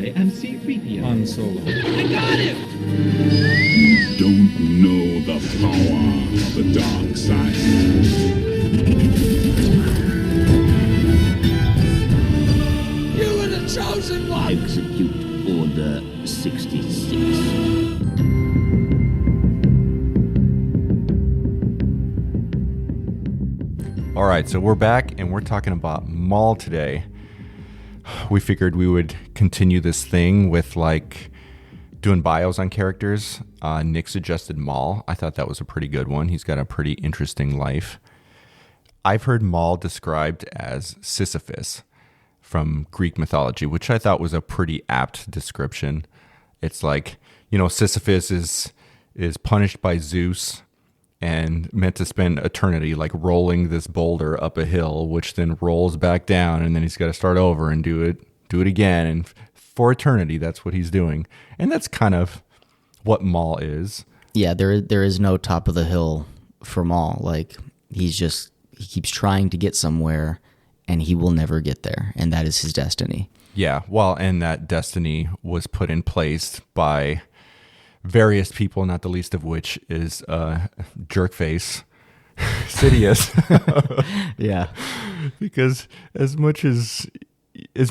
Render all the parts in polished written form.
I am C-3PO. Han Solo. I got him! You don't know the power of the dark side. You were the chosen one! Execute Order 66. All right, so we're back and we're talking about Maul today. We figured we would continue this thing with like doing bios on characters. Nick suggested Maul. I thought that was a pretty good one. He's got a pretty interesting life. I've heard Maul described as Sisyphus from Greek mythology, which I thought was a pretty apt description. It's like, you know, Sisyphus is punished by Zeus and meant to spend eternity like rolling this boulder up a hill, which then rolls back down, and then he's got to start over and do it again. And for eternity, that's what he's doing. And that's kind of what Maul is. Yeah, there is no top of the hill for Maul. Like, he keeps trying to get somewhere, and he will never get there. And that is his destiny. Yeah, well, and that destiny was put in place by various people, not the least of which is jerkface Sidious. Yeah. Because as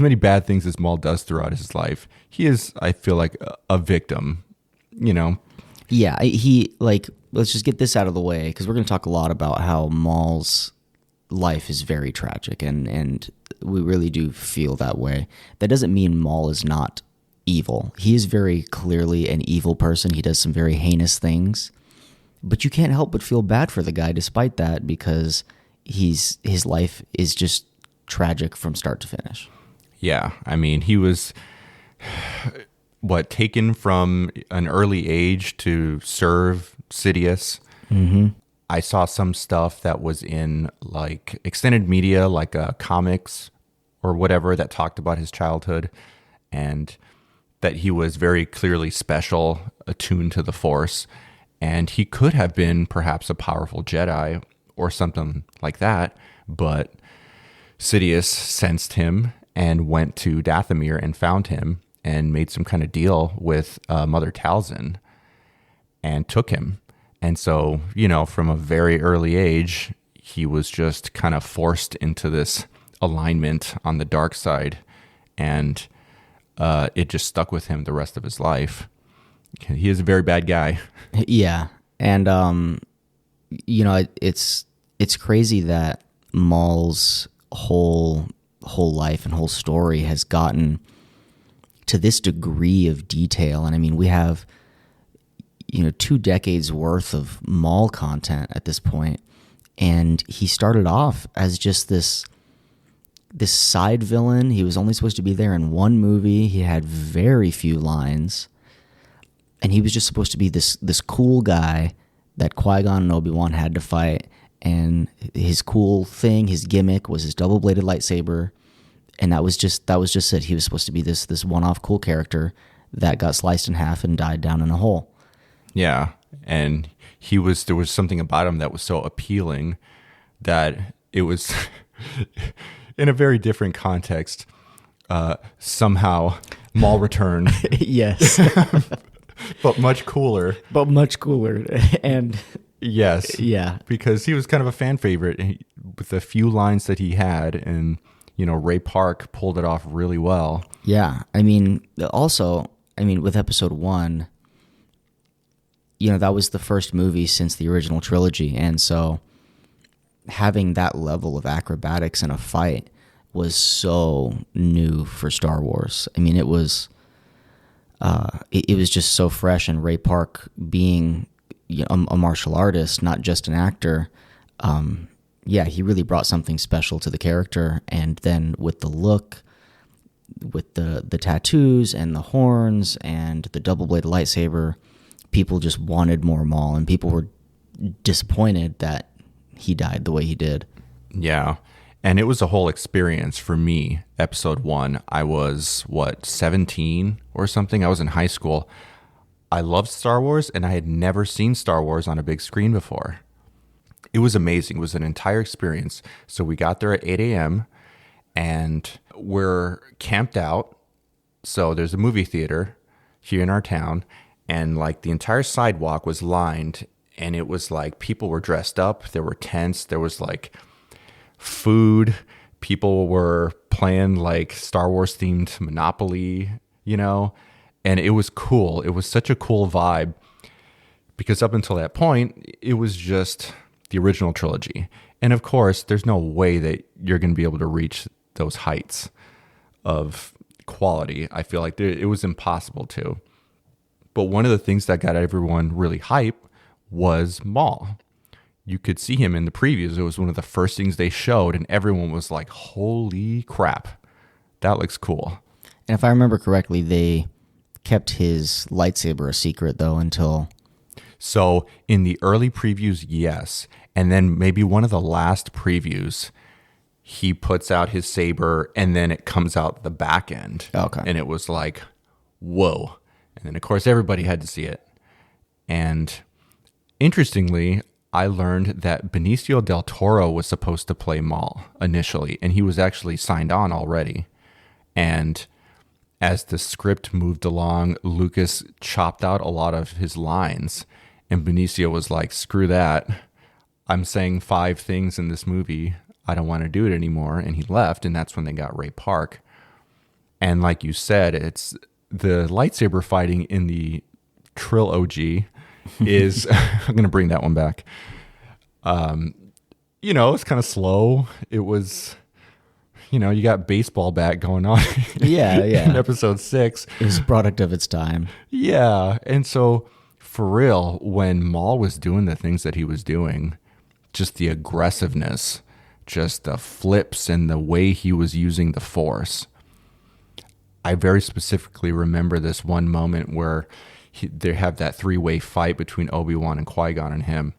many bad things as Maul does throughout his life, he is, I feel like, a victim, you know? Yeah, let's just get this out of the way, because we're going to talk a lot about how Maul's life is very tragic, and we really do feel that way. That doesn't mean Maul is not evil. He is very clearly an evil person. He does some very heinous things, but you can't help but feel bad for the guy despite that, because his life is just tragic from start to finish. Yeah, I mean, he was taken from an early age to serve Sidious. Mm-hmm. I saw some stuff that was in like extended media, like comics or whatever, that talked about his childhood, and that he was very clearly special, attuned to the Force, and he could have been perhaps a powerful Jedi or something like that, but Sidious sensed him and went to Dathomir and found him and made some kind of deal with Mother Talzin and took him. And so, you know, from a very early age, he was just kind of forced into this alignment on the dark side, and it just stuck with him the rest of his life. He is a very bad guy. Yeah, and you know, it's crazy that Maul's whole life and whole story has gotten to this degree of detail. And I mean, we have, you know, 2 decades worth of Maul content at this point, and he started off as just this side villain. He was only supposed to be there in one movie. He had very few lines, and he was just supposed to be this cool guy that Qui-Gon and Obi-Wan had to fight. And his cool thing, his gimmick, was his double-bladed lightsaber, and that was just it. He was supposed to be this one-off cool character that got sliced in half and died down in a hole. Yeah, and there was something about him that was so appealing that it was in a very different context. Somehow Maul returned. Yes. But much cooler. And yes. Yeah. Because he was kind of a fan favorite with the few lines that he had, and, you know, Ray Park pulled it off really well. Yeah. I mean, with episode 1, you know, that was the first movie since the original trilogy. And so having that level of acrobatics in a fight was so new for Star Wars. I mean, it was just so fresh. And Ray Park being, you know, a martial artist, not just an actor, he really brought something special to the character. And then with the look, with the tattoos and the horns and the double-bladed lightsaber, people just wanted more Maul, and people were disappointed that he died the way he did. Yeah, and it was a whole experience for me. Episode 1, I was, 17 or something? I was in high school. I loved Star Wars, and I had never seen Star Wars on a big screen before. It was amazing. It was an entire experience. So we got there at 8 a.m., and we're camped out So there's a movie theater here in our town, and like the entire sidewalk was lined, and it was like people were dressed up. There were tents. There was like food. People were playing like Star Wars themed Monopoly, and it was cool. It was such a cool vibe because up until that point, it was just the original trilogy. And of course, there's no way that you're going to be able to reach those heights of quality. I feel like it was impossible to. But one of the things that got everyone really hype was Maul. You could see him in the previews. It was one of the first things they showed, and everyone was like, holy crap, that looks cool. And if I remember correctly, they kept his lightsaber a secret, though, until... So in the early previews, yes. And then maybe one of the last previews, he puts out his saber, and then it comes out the back end. Okay. And it was like, whoa. And then, of course, everybody had to see it. And interestingly, I learned that Benicio del Toro was supposed to play Maul initially, and he was actually signed on already. And as the script moved along, Lucas chopped out a lot of his lines, and Benicio was like, screw that. I'm saying 5 things in this movie. I don't want to do it anymore. And he left, and that's when they got Ray Park. And like you said, it's the lightsaber fighting in the Trill OG is I'm going to bring that one back. It's kind of slow. It was, you got baseball bat going on. Yeah. In episode 6. It was a product of its time. Yeah. And so for real, when Maul was doing the things that he was doing, just the aggressiveness, just the flips and the way he was using the Force. I very specifically remember this one moment where they have that 3-way fight between Obi-Wan and Qui-Gon and him.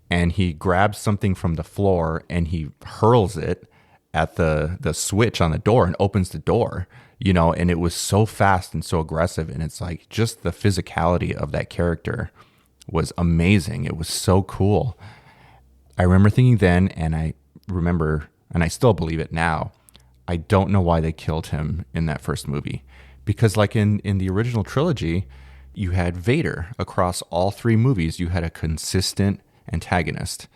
And he grabs something from the floor and he hurls it at the switch on the door and opens the door, and it was so fast and so aggressive. And it's like just the physicality of that character was amazing. It was so cool. I remember thinking then, and I remember, and I still believe it now, I don't know why they killed him in that first movie. Because like in the original trilogy, you had Vader across all 3 movies. You had a consistent antagonist.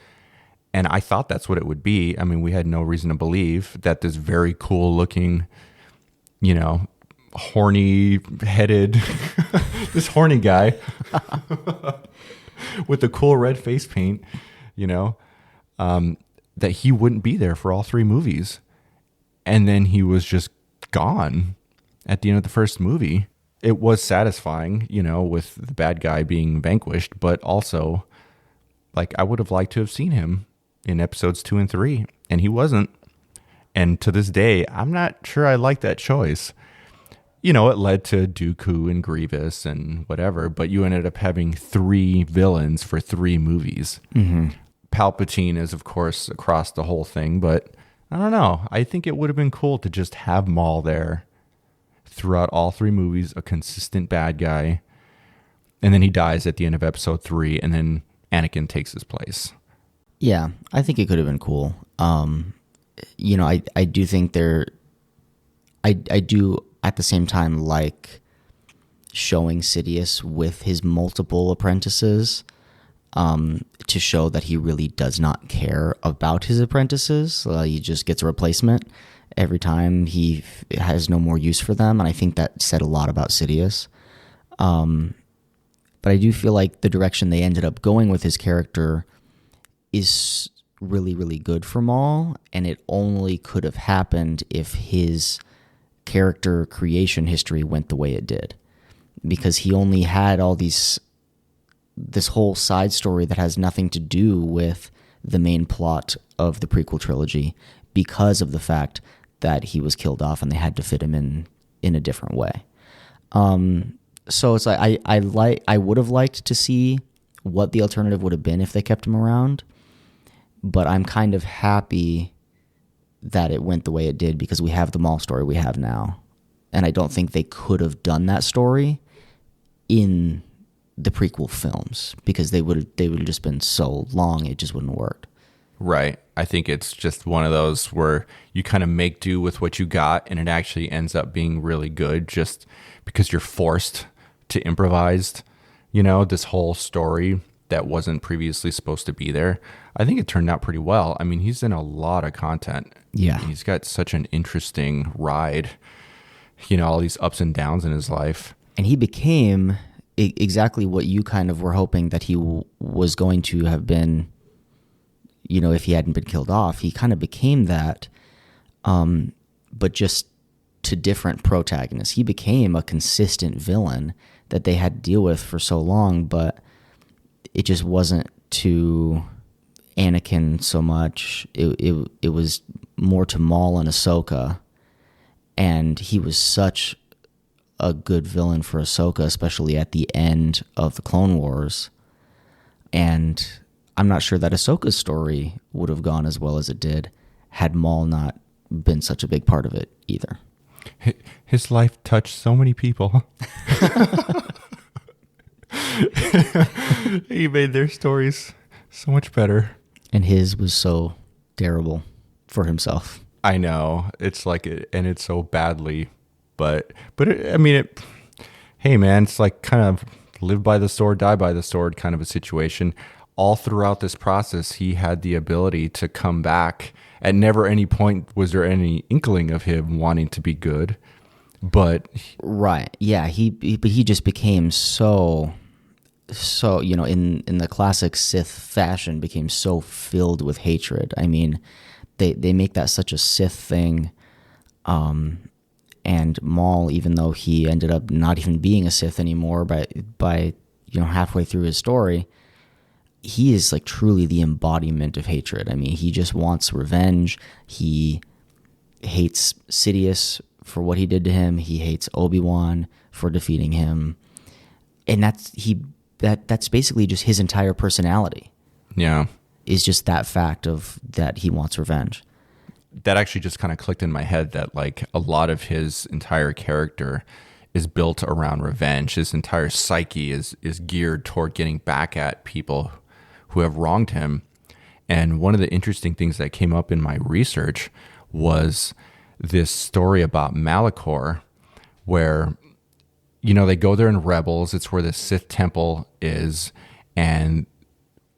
And I thought that's what it would be. I mean, we had no reason to believe that this very cool looking, horny headed, this horny guy with the cool red face paint, that he wouldn't be there for all 3 movies. And then he was just gone at the end of the first movie. It was satisfying, with the bad guy being vanquished, but also, like, I would have liked to have seen him in episodes 2 and 3, and he wasn't. And to this day, I'm not sure I like that choice. It led to Dooku and Grievous and whatever, but you ended up having 3 villains for 3 movies. Mm-hmm. Palpatine is, of course, across the whole thing, but I don't know. I think it would have been cool to just have Maul there throughout all 3 movies, a consistent bad guy, and then he dies at the end of episode 3, and then Anakin takes his place. Yeah, I think it could have been cool. I do think I do at the same time like showing Sidious with his multiple apprentices to show that he really does not care about his apprentices. He just gets a replacement every time he has no more use for them. And I think that said a lot about Sidious. But I do feel like the direction they ended up going with his character is really, really good for Maul, and it only could have happened if his character creation history went the way it did. Because he only had all this whole side story that has nothing to do with the main plot of the prequel trilogy because of the fact that he was killed off and they had to fit him in a different way. So it's like I would have liked to see what the alternative would have been if they kept him around, but I'm kind of happy that it went the way it did because we have the Maul story we have now, and I don't think they could have done that story in the prequel films because they would have just been so long it just wouldn't have worked. Right. I think it's just one of those where you kind of make do with what you got, and it actually ends up being really good just because you're forced to improvise, this whole story that wasn't previously supposed to be there. I think it turned out pretty well. I mean, he's in a lot of content. Yeah. He's got such an interesting ride, all these ups and downs in his life. And he became exactly what you kind of were hoping that he was going to have been, if he hadn't been killed off. He kind of became that, but just to different protagonists. He became a consistent villain that they had to deal with for so long, but it just wasn't to Anakin so much. It was more to Maul and Ahsoka, and he was such a good villain for Ahsoka, especially at the end of the Clone Wars. And I'm not sure that Ahsoka's story would have gone as well as it did had Maul not been such a big part of it either. His life touched so many people. He made their stories so much better. And his was so terrible for himself. I know. It's like it ended so badly. But hey man, it's like kind of live by the sword, die by the sword kind of a situation. All throughout this process, he had the ability to come back. At never any point was there any inkling of him wanting to be good. But right, yeah, but he just became so in the classic Sith fashion, became so filled with hatred. I mean, they make that such a Sith thing. And Maul, even though he ended up not even being a Sith anymore by halfway through his story, he is like truly the embodiment of hatred. I mean, he just wants revenge. He hates Sidious for what he did to him. He hates Obi-Wan for defeating him. And that's basically just his entire personality. Yeah. Is just that fact of that he wants revenge. That actually just kind of clicked in my head that like a lot of his entire character is built around revenge. His entire psyche is geared toward getting back at people who have wronged him. And one of the interesting things that came up in my research was this story about Malachor, where, they go there in Rebels. It's where the Sith temple is. And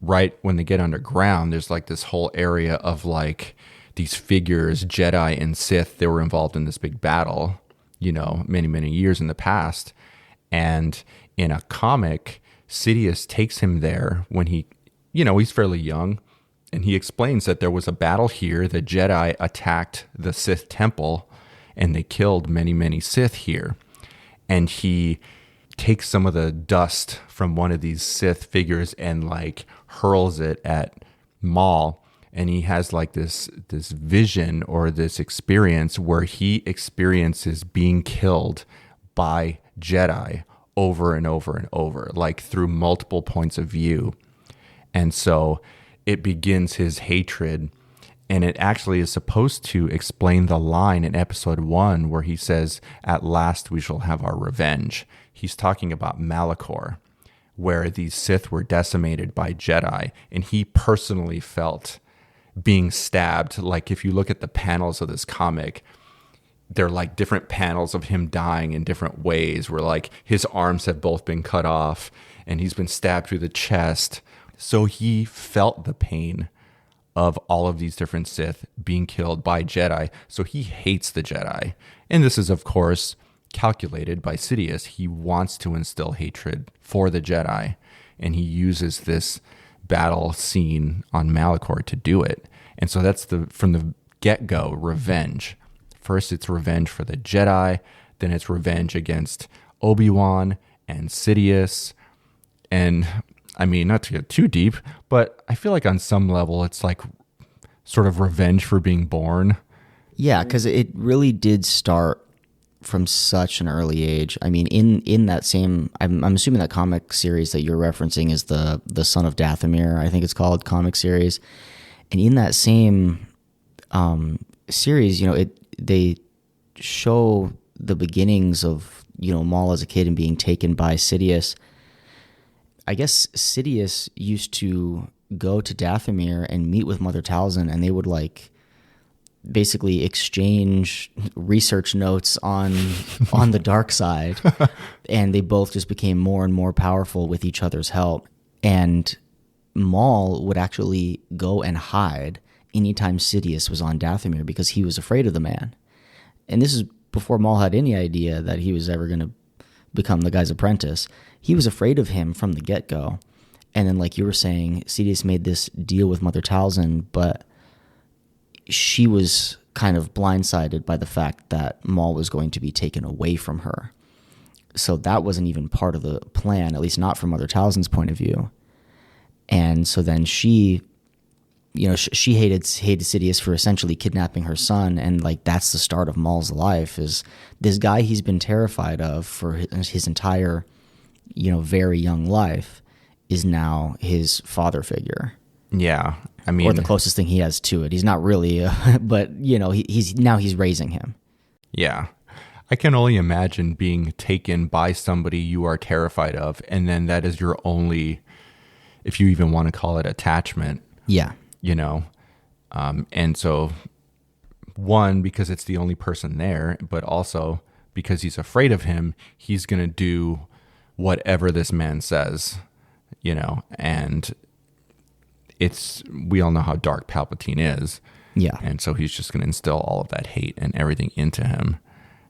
right when they get underground, there's like this whole area of like these figures, Jedi and Sith, they were involved in this big battle, many, many years in the past. And in a comic, Sidious takes him there when he's fairly young, and he explains that there was a battle here. The Jedi attacked the Sith temple, and they killed many, many Sith here. And he takes some of the dust from one of these Sith figures and like hurls it at Maul. And he has like this vision or this experience where he experiences being killed by Jedi over and over and over, like through multiple points of view. And so it begins his hatred. And it actually is supposed to explain the line in episode 1 where he says, "At last we shall have our revenge." He's talking about Malachor, where these Sith were decimated by Jedi. And he personally felt being stabbed. Like if you look at the panels of this comic, they're like different panels of him dying in different ways, where like his arms have both been cut off and he's been stabbed through the chest. So he felt the pain of all of these different Sith being killed by Jedi. So he hates the Jedi. And this is, of course, calculated by Sidious. He wants to instill hatred for the Jedi. And he uses this battle scene on Malachor to do it. And so that's from the get-go, revenge. First, it's revenge for the Jedi. Then it's revenge against Obi-Wan and Sidious. And I mean, not to get too deep, but I feel like on some level, it's like sort of revenge for being born. Yeah, because it really did start from such an early age. I mean, in that same, I'm assuming that comic series that you're referencing is the Son of Dathomir, I think it's called, comic series. And in that same series, they show the beginnings of, Maul as a kid and being taken by Sidious. I guess Sidious used to go to Dathomir and meet with Mother Talzin, and they would like basically exchange research notes on the dark side, and they both just became more and more powerful with each other's help. And Maul would actually go and hide anytime Sidious was on Dathomir because he was afraid of the man. And this is before Maul had any idea that he was ever going to become the guy's apprentice. He was afraid of him from the get-go. And then, like you were saying, Sidious made this deal with Mother Talzin, but she was kind of blindsided by the fact that Maul was going to be taken away from her. So that wasn't even part of the plan, at least not from Mother Talzin's point of view. And so then she hated Sidious for essentially kidnapping her son, and like that's the start of Maul's life, is this guy he's been terrified of for his entire, very young life is now his father figure. Yeah. I mean, or the closest thing he has to it. He's not really, but he's raising him. Yeah. I can only imagine being taken by somebody you are terrified of, and then that is your only, if you even want to call it, attachment. Yeah. And so, one, because it's the only person there, but also because he's afraid of him, he's going to do whatever this man says, and we all know how dark Palpatine is. Yeah. And so he's just going to instill all of that hate and everything into him.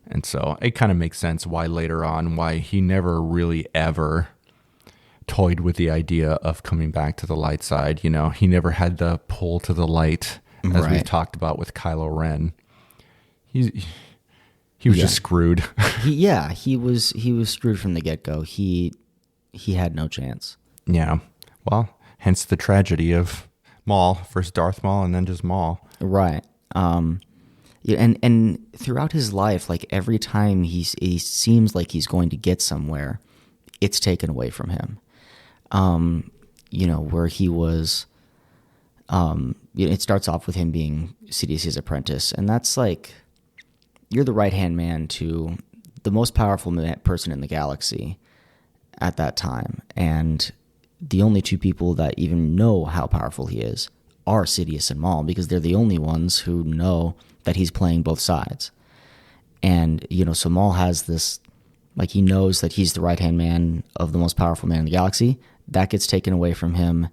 And so it kind of makes sense why later on, why he never really ever toyed with the idea of coming back to the light side. He never had the pull to the light, as we've talked about with Kylo Ren. He was just screwed. he was screwed from the get-go. He had no chance. Yeah. Well, hence the tragedy of Maul, first Darth Maul and then just Maul. Right. And throughout his life, like every time he seems like he's going to get somewhere, it's taken away from him. Where he was, it starts off with him being Sidious's apprentice, and that's like, you're the right-hand man to the most powerful person in the galaxy at that time, and the only two people that even know how powerful he is are Sidious and Maul, because they're the only ones who know that he's playing both sides. And, so Maul has this, like, he knows that he's the right-hand man of the most powerful man in the galaxy. That gets taken away from him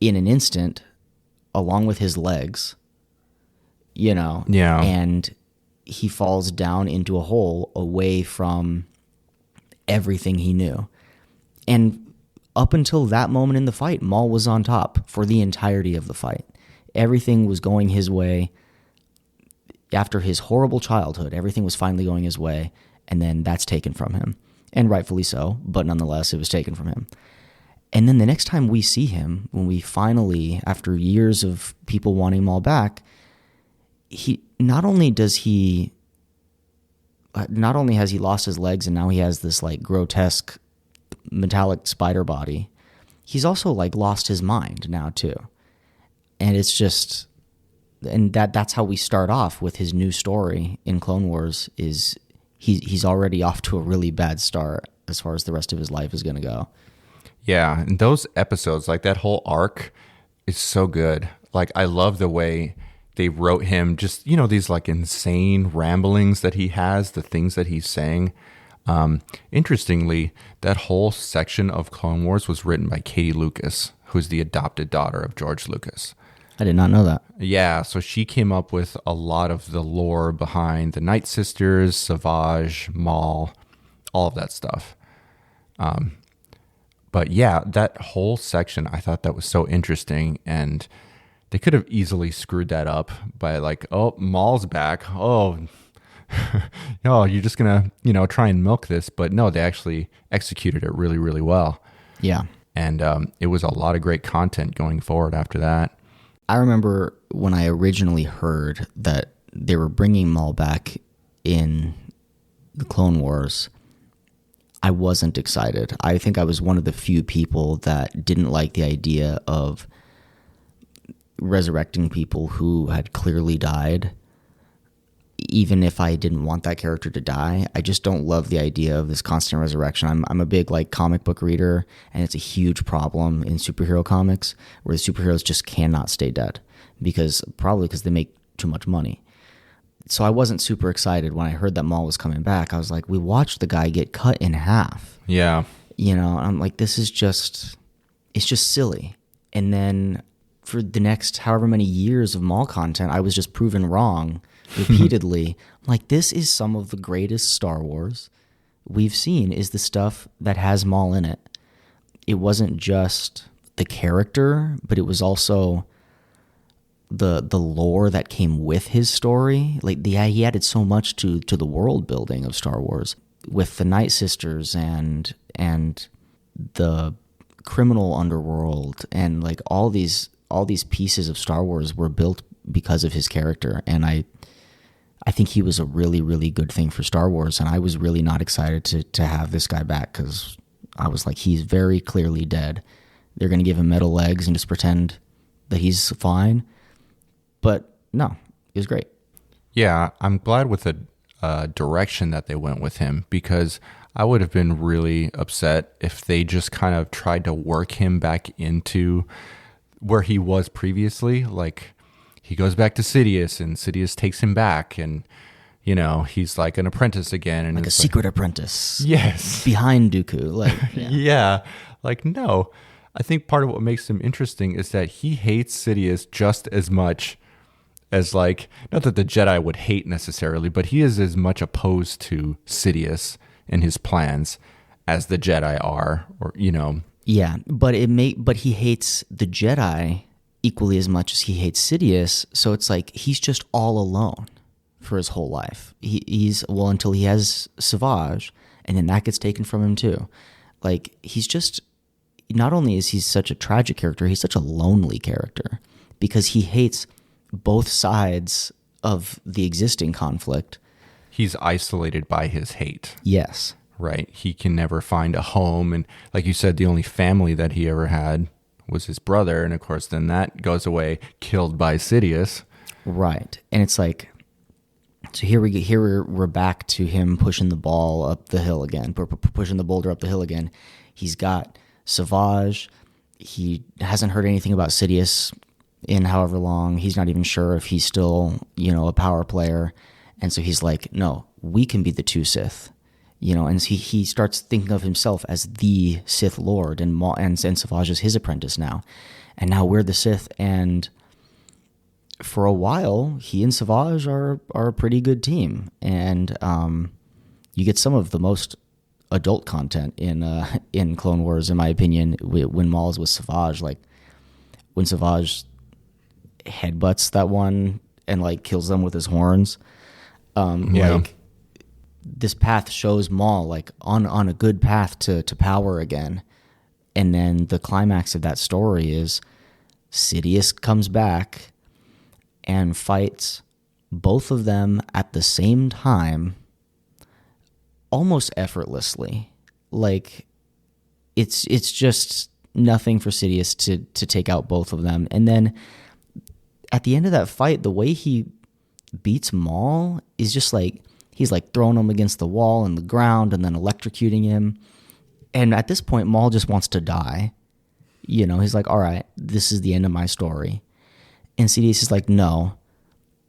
in an instant, along with his legs, Yeah. And he falls down into a hole away from everything he knew. And up until that moment in the fight, Maul was on top for the entirety of the fight. Everything was going his way. After his horrible childhood, everything was finally going his way, and then that's taken from him. And rightfully so, but nonetheless, it was taken from him. And then the next time we see him, when we finally, after years of people wanting Maul back, not only has he lost his legs and now he has this like grotesque metallic spider body, he's also like lost his mind now too. And it's just, and that's how we start off with his new story in Clone Wars, is he's already off to a really bad start as far as the rest of his life is going to go. Yeah, and those episodes, like that whole arc, is so good. Like, I love the way they wrote him, just, these like insane ramblings that he has, the things that he's saying. Interestingly, that whole section of Clone Wars was written by Katie Lucas, who's the adopted daughter of George Lucas. I did not know that. Yeah, so she came up with a lot of the lore behind the Night Sisters, Savage, Maul, all of that stuff. But yeah, that whole section, I thought that was so interesting, and they could have easily screwed that up by like, oh, Maul's back. Oh, you're just going to, try and milk this. But no, they actually executed it really, really well. Yeah. And it was a lot of great content going forward after that. I remember when I originally heard that they were bringing Maul back in the Clone Wars, I wasn't excited. I think I was one of the few people that didn't like the idea of resurrecting people who had clearly died. even if I didn't want that character to die, I just don't love the idea of this constant resurrection. I'm a big like comic book reader, and it's a huge problem in superhero comics where the superheroes just cannot stay dead probably because they make too much money. So I wasn't super excited when I heard that Maul was coming back. I was like, we watched the guy get cut in half. Yeah. I'm like, it's just silly. And then for the next however many years of Maul content, I was just proven wrong repeatedly. I'm like, this is some of the greatest Star Wars we've seen, is the stuff that has Maul in it. It wasn't just the character, but it was also the lore that came with his story. Like he added so much to the world building of Star Wars with the Night Sisters and the criminal underworld, and like all these pieces of Star Wars were built because of his character. And I think he was a really, really good thing for Star Wars. And I was really not excited to have this guy back, because I was like, he's very clearly dead. They're going to give him metal legs and just pretend that he's fine. But no, it was great. Yeah, I'm glad with the direction that they went with him, because I would have been really upset if they just kind of tried to work him back into where he was previously. Like, he goes back to Sidious, and Sidious takes him back, and he's like an apprentice again, and like a secret apprentice. Yes, behind Dooku. Like, yeah, like no. I think part of what makes him interesting is that he hates Sidious just as much as, like, not that the Jedi would hate necessarily, but he is as much opposed to Sidious and his plans as the Jedi are, or Yeah, but he hates the Jedi equally as much as he hates Sidious. So it's like he's just all alone for his whole life. He's until he has Savage, and then that gets taken from him too. Like, he's just, not only is he such a tragic character, he's such a lonely character, because he hates both sides of the existing conflict. He's isolated by his hate. Yes. Right. He can never find a home. And like you said, the only family that he ever had was his brother. And of course, then that goes away, killed by Sidious. Right. And it's like, so we're back to him pushing the ball up the hill again, pushing the boulder up the hill again. He's got Savage. He hasn't heard anything about Sidious in however long. He's not even sure if he's still, a power player. And so he's like, no, we can be the two Sith. And he starts thinking of himself as the Sith Lord, and Savage is his apprentice now. And now we're the Sith, and for a while, he and Savage are a pretty good team. And you get some of the most adult content in Clone Wars, in my opinion, when Maul's with Savage. Like, when Savage headbutts that one and, like, kills them with his horns. Like, this path shows Maul, like, on a good path to power again. And then the climax of that story is Sidious comes back and fights both of them at the same time, almost effortlessly. Like, it's just nothing for Sidious to take out both of them. And then at the end of that fight, the way he beats Maul is just like, he's like throwing him against the wall and the ground and then electrocuting him. And at this point, Maul just wants to die. He's like, all right, this is the end of my story. And Sidious is like, no,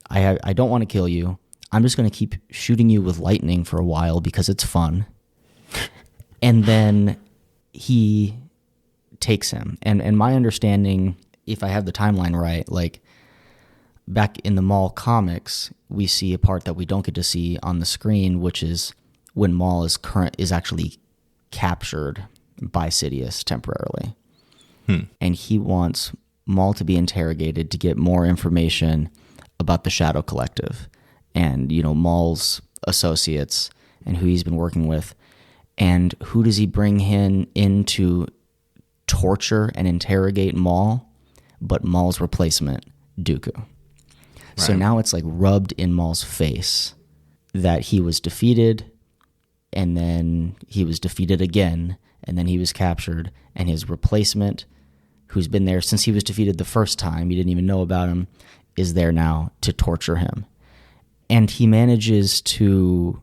I don't want to kill you. I'm just going to keep shooting you with lightning for a while because it's fun. And then he takes him. And my understanding, if I have the timeline right, like, back in the Maul comics, we see a part that we don't get to see on the screen, which is when Maul is actually captured by Sidious temporarily. And he wants Maul to be interrogated to get more information about the Shadow Collective and, Maul's associates and who he's been working with. And who does he bring in to torture and interrogate Maul? But Maul's replacement, Dooku. So now it's like rubbed in Maul's face that he was defeated, and then he was defeated again, and then he was captured, and his replacement, who's been there since he was defeated the first time, you didn't even know about him, is there now to torture him. And he manages to,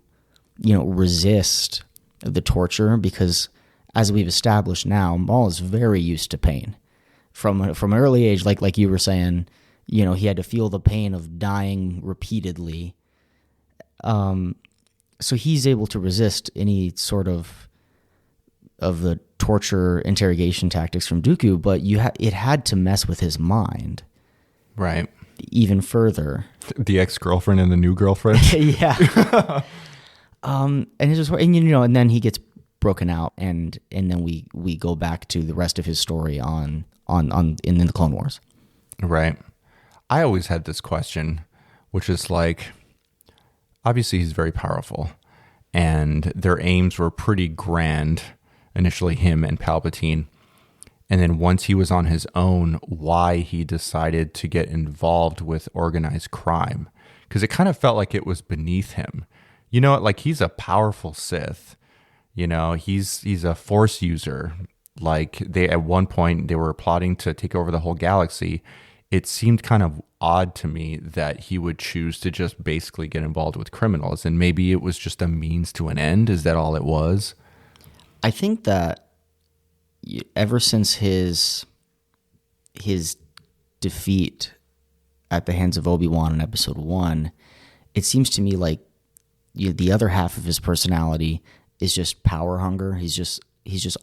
resist the torture because, as we've established now, Maul is very used to pain. From an early age, like you were saying, he had to feel the pain of dying repeatedly. So he's able to resist any sort of the torture interrogation tactics from Dooku, but it had to mess with his mind. Right. Even further. The ex-girlfriend and the new girlfriend. Yeah. And it's just, and then he gets broken out, and then we go back to the rest of his story in the Clone Wars. Right. I always had this question, which is like, obviously he's very powerful, and their aims were pretty grand, initially him and Palpatine. And then once he was on his own, why he decided to get involved with organized crime. Because it kind of felt like it was beneath him. Like he's a powerful Sith. He's a Force user. Like at one point they were plotting to take over the whole galaxy. It seemed kind of odd to me that he would choose to just basically get involved with criminals. And maybe it was just a means to an end. Is that all it was? I think that ever since his defeat at the hands of Obi-Wan in Episode 1, it seems to me like the other half of his personality is just power hunger. He's just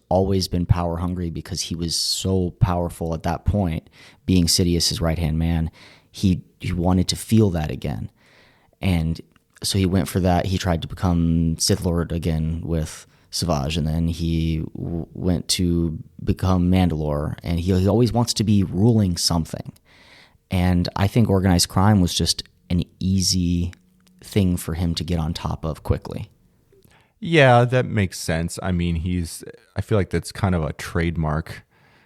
always been power hungry because he was so powerful at that point, being Sidious's right-hand man. He wanted to feel that again. And so he went for that. He tried to become Sith Lord again with Savage, and then he went to become Mandalore, and he always wants to be ruling something. And I think organized crime was just an easy thing for him to get on top of quickly. Yeah, that makes sense. I mean, I feel like that's kind of a trademark,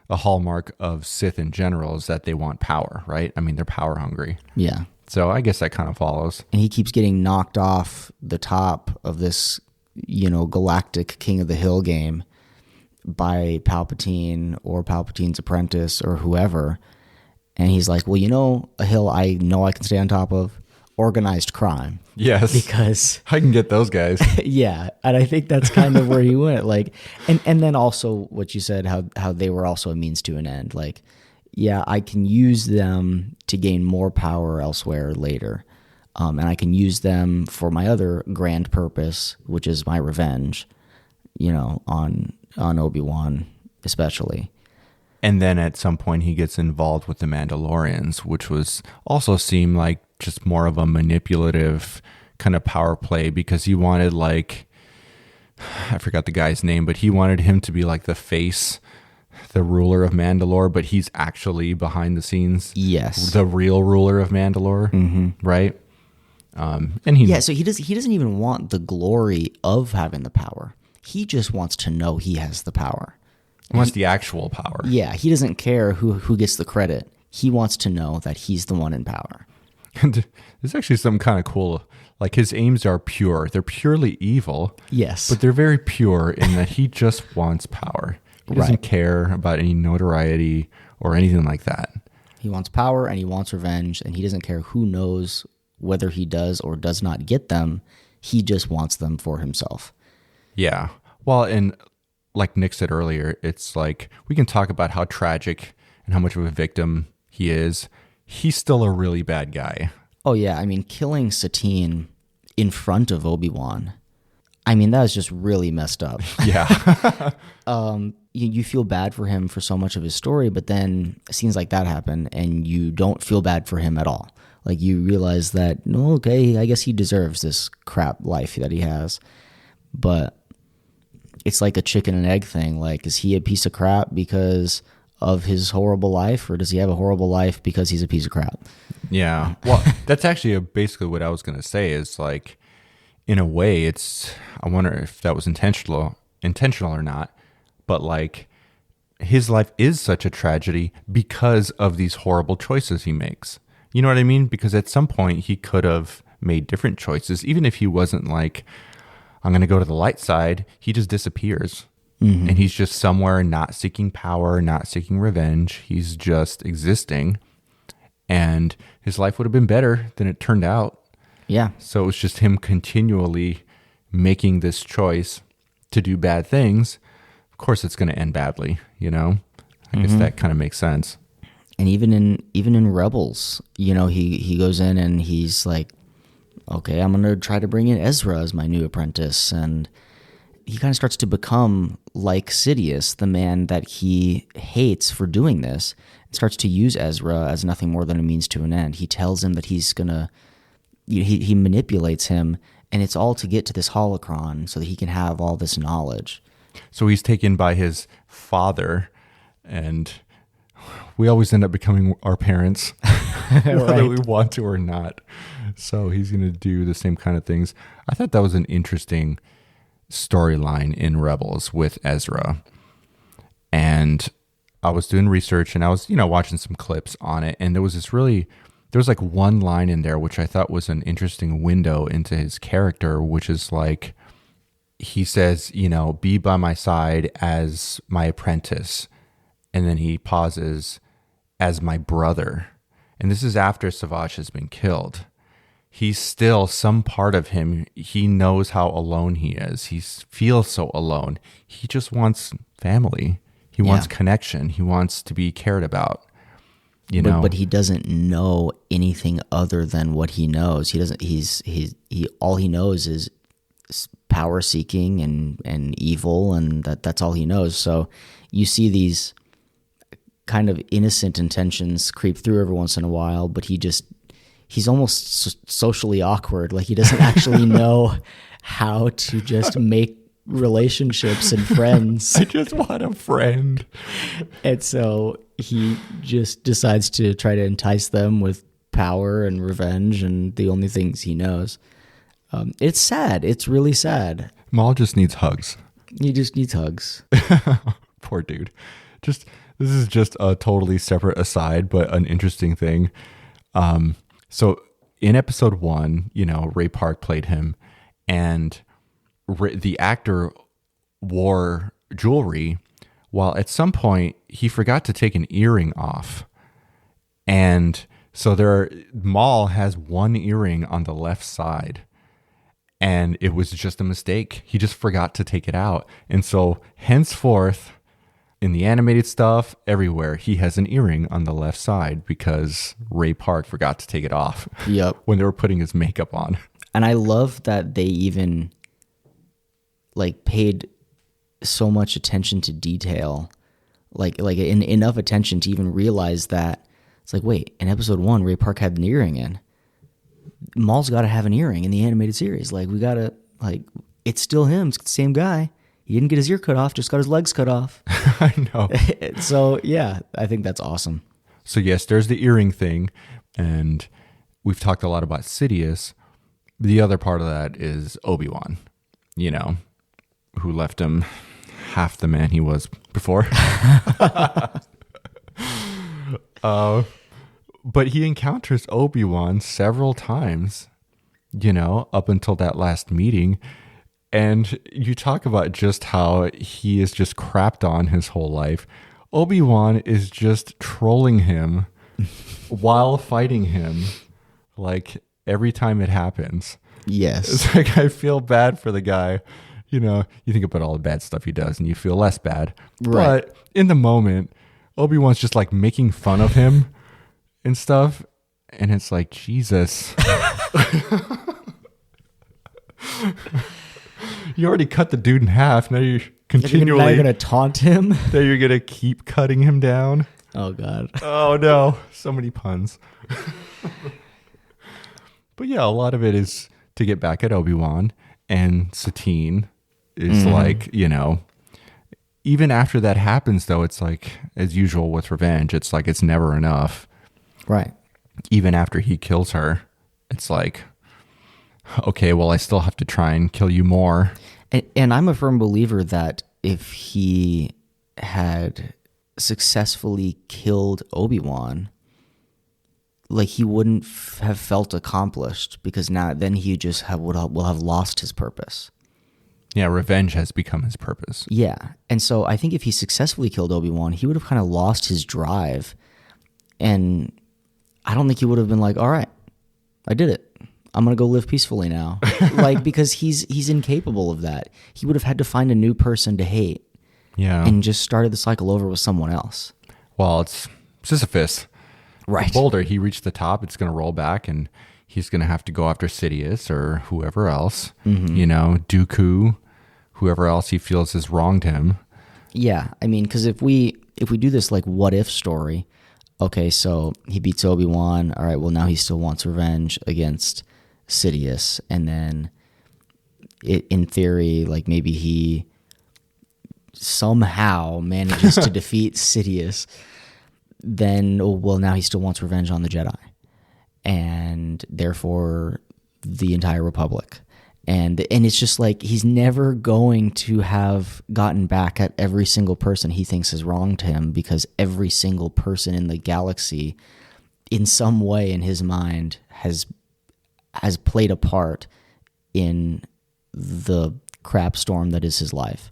a hallmark of Sith in general, is that they want power, right? I mean, they're power hungry. Yeah. So I guess that kind of follows. And he keeps getting knocked off the top of this, galactic King of the Hill game by Palpatine or Palpatine's apprentice or whoever. And he's like, well, a hill I know I can stay on top of, organized crime. Yes. Because I can get those guys. Yeah. And I think that's kind of where he went. Like, and then also what you said, how they were also a means to an end. Like, yeah, I can use them to gain more power elsewhere later. And I can use them for my other grand purpose, which is my revenge, on Obi-Wan especially. And then at some point he gets involved with the Mandalorians, which also seemed like just more of a manipulative kind of power play, because he wanted, like, I forgot the guy's name, but he wanted him to be like the face, the ruler of Mandalore, but he's actually behind the scenes. Yes. The real ruler of Mandalore, right? So he doesn't even want the glory of having the power. He just wants to know he has the power. He wants the actual power. Yeah, he doesn't care who gets the credit. He wants to know that he's the one in power. And there's actually something kind of cool. Like, his aims are pure. They're purely evil. Yes. But they're very pure in that he just wants power. He doesn't care about any notoriety or anything like that. He wants power and he wants revenge, and he doesn't care who knows whether he does or does not get them. He just wants them for himself. Yeah. Well, and like Nick said earlier, it's like, we can talk about how tragic and how much of a victim he is. He's still a really bad guy. Oh, yeah. I mean, killing Satine in front of Obi-Wan, I mean, that was just really messed up. Yeah. You feel bad for him for so much of his story, but then scenes like that happen and you don't feel bad for him at all. Like, you realize that, no, okay, I guess he deserves this crap life that he has. But it's like a chicken and egg thing. Like, is he a piece of crap because of his horrible life, or does he have a horrible life because he's a piece of crap? Yeah. Well, that's actually basically what I was going to say, is like, in a way, I wonder if that was intentional or not, but like, his life is such a tragedy because of these horrible choices he makes. You know what I mean? Because at some point he could have made different choices, even if he wasn't like, I'm going to go to the light side. He just disappears. Mm-hmm. And he's just somewhere, not seeking power, not seeking revenge. He's just existing. And his life would have been better than it turned out. Yeah. So it's just him continually making this choice to do bad things. Of course, it's going to end badly, you know? I guess that kind of makes sense. And even in Rebels, you know, he goes in and he's like, okay, I'm going to try to bring in Ezra as my new apprentice. And he kind of starts to become like Sidious, the man that he hates for doing this, and starts to use Ezra as nothing more than a means to an end. He tells him that he's going to, he manipulates him, and it's all to get to this holocron so that he can have all this knowledge. So he's taken by his father, and we always end up becoming our parents, whether we want to or not. So he's going to do the same kind of things. I thought that was an interesting storyline in Rebels with Ezra. And I was doing research and I was, watching some clips on it. And there was like one line in there which I thought was an interesting window into his character, which is like, he says, be by my side as my apprentice. And then he pauses, as my brother. And this is after Savage has been killed. He's still, some part of him, he knows how alone he is. He feels so alone. He just wants family. He wants connection. He wants to be cared about. But he doesn't know anything other than what he knows. He doesn't. All he knows is power seeking and evil, and that's all he knows. So you see these kind of innocent intentions creep through every once in a while, but he's almost socially awkward. Like he doesn't actually know how to just make relationships and friends. I just want a friend. And so he just decides to try to entice them with power and revenge and the only things he knows. It's sad. It's really sad. Maul just needs hugs. He just needs hugs. Poor dude. This is just a totally separate aside, but an interesting thing. So in episode 1, Ray Park played him, and the actor wore jewelry, while at some point he forgot to take an earring off. And so Maul has one earring on the left side, and it was just a mistake. He just forgot to take it out. And so henceforth, in the animated stuff, everywhere, he has an earring on the left side because Ray Park forgot to take it off. Yep. When they were putting his makeup on. And I love that they even paid so much attention to detail, enough attention to even realize that it's like, wait, in episode 1, Ray Park had an earring in. Maul's got to have an earring in the animated series. We got to, it's still him. It's the same guy. He didn't get his ear cut off, just got his legs cut off. I know. So, yeah, I think that's awesome. So, yes, there's the earring thing, and we've talked a lot about Sidious. The other part of that is Obi-Wan, who left him half the man he was before. But he encounters Obi-Wan several times, up until that last meeting. And you talk about just how he is just crapped on his whole life. Obi-Wan is just trolling him while fighting him, every time it happens. Yes. It's like, I feel bad for the guy. You think about all the bad stuff he does and you feel less bad. Right. But in the moment, Obi-Wan's just making fun of him and stuff. And it's like, Jesus. You already cut the dude in half. Now you're continually... Now you're going to taunt him? Now you're going to keep cutting him down? Oh, God. Oh, no. So many puns. But yeah, a lot of it is to get back at Obi-Wan. And Satine is even after that happens, though, it's as usual with revenge, it's it's never enough. Right. Even after he kills her, it's okay, well, I still have to try and kill you more. And I'm a firm believer that if he had successfully killed Obi-Wan, he wouldn't have felt accomplished, because then he just will have lost his purpose. Yeah, revenge has become his purpose. Yeah. And so I think if he successfully killed Obi-Wan, he would have kind of lost his drive. And I don't think he would have been all right, I did it. I'm gonna go live peacefully now. Like, because he's incapable of that. He would have had to find a new person to hate. Yeah. And just started the cycle over with someone else. Well, it's Sisyphus. Right. The boulder, he reached the top, it's going to roll back, and he's going to have to go after Sidious or whoever else, Dooku, whoever else he feels has wronged him. Yeah, I mean, because if we do this like what if story, okay, so he beats Obi-Wan. All right, well now he still wants revenge against Sidious, and then in theory, like maybe he somehow manages to defeat Sidious. Then, well, now he still wants revenge on the Jedi, and therefore the entire Republic. And it's just like he's never going to have gotten back at every single person he thinks has wronged him, because every single person in the galaxy in some way in his mind has played a part in the crap storm that is his life.